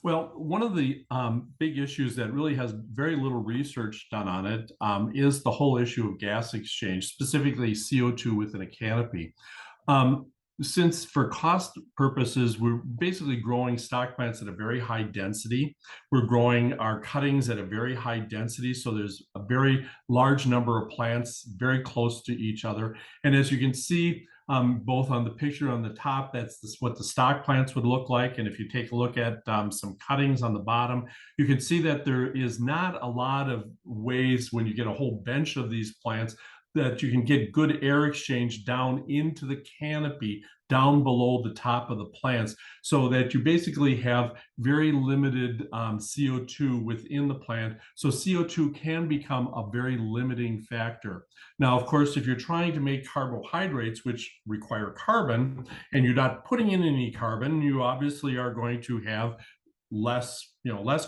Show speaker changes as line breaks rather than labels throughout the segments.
Well, one of the big issues that really has very little research done on it is the whole issue of gas exchange, specifically CO2 within a canopy. Um, since for cost purposes, we're basically growing stock plants at a very high density. We're growing our cuttings at a very high density. So there's a very large number of plants very close to each other. And as you can see, both on the picture on the top, what the stock plants would look like. And if you take a look at some cuttings on the bottom, you can see that there is not a lot of ways when you get a whole bench of these plants that you can get good air exchange down into the canopy, down below the top of the plants, so that you basically have very limited CO2 within the plant. So CO2 can become a very limiting factor. Now, of course, if you're trying to make carbohydrates, which require carbon, and you're not putting in any carbon, you obviously are going to have less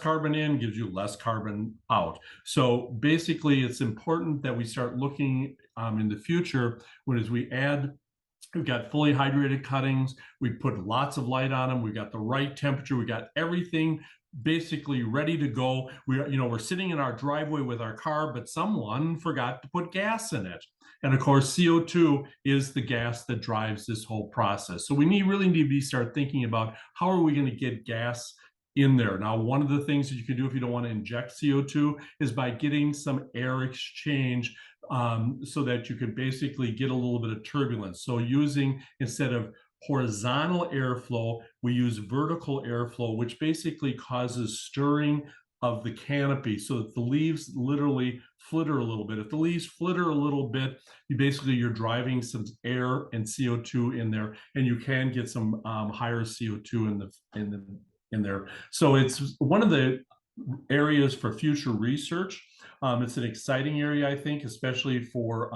carbon in gives you less carbon out. So basically, it's important that we start looking in the future as we add. We've got fully hydrated cuttings. We put lots of light on them. We've got the right temperature. We got everything basically ready to go. We're sitting in our driveway with our car, but someone forgot to put gas in it. And of course, CO2 is the gas that drives this whole process. So we really need to start thinking about how are we going to get gas in there. Now, one of the things that you can do if you don't want to inject CO2 is by getting some air exchange so that you could basically get a little bit of turbulence. So instead of horizontal airflow, we use vertical airflow, which basically causes stirring of the canopy so that the leaves literally flitter a little bit. If the leaves flitter a little bit, you're driving some air and CO2 in there, and you can get some higher CO2 in there. So it's one of the areas for future research. It's an exciting area, I think, especially for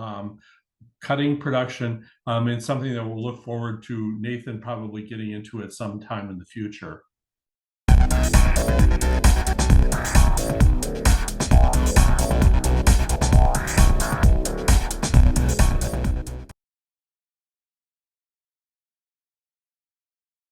cutting production, and something that we'll look forward to Nathan probably getting into at some time in the future.